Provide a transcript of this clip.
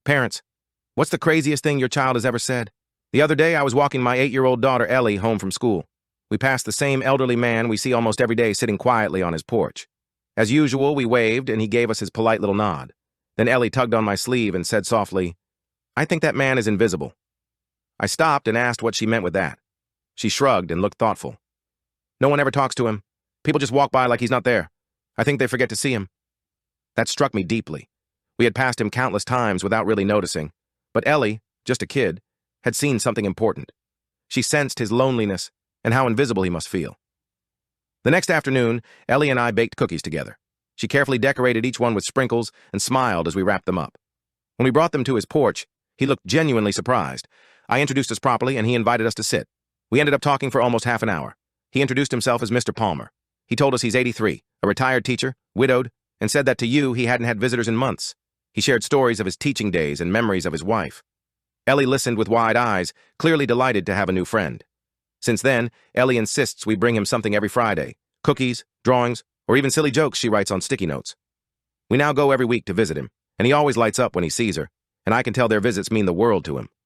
Parents, what's the craziest thing your child has ever said? The other day, I was walking my 8-year-old daughter, Ellie, home from school. We passed the same elderly man we see almost every day sitting quietly on his porch. As usual, we waved, and he gave us his polite little nod. Then Ellie tugged on my sleeve and said softly, "I think that man is invisible." I stopped and asked what she meant with that. She shrugged and looked thoughtful. "No one ever talks to him. People just walk by like he's not there. I think they forget to see him." That struck me deeply. We had passed him countless times without really noticing, but Ellie, just a kid, had seen something important. She sensed his loneliness and how invisible he must feel. The next afternoon, Ellie and I baked cookies together. She carefully decorated each one with sprinkles and smiled as we wrapped them up. When we brought them to his porch, he looked genuinely surprised. I introduced us properly, and he invited us to sit. We ended up talking for almost half an hour. He introduced himself as Mr. Palmer. He told us he's 83, a retired teacher, widowed, and said that to you he hadn't had visitors in months. He shared stories of his teaching days and memories of his wife. Ellie listened with wide eyes, clearly delighted to have a new friend. Since then, Ellie insists we bring him something every Friday: cookies, drawings, or even silly jokes she writes on sticky notes. We now go every week to visit him, and he always lights up when he sees her, and I can tell their visits mean the world to him.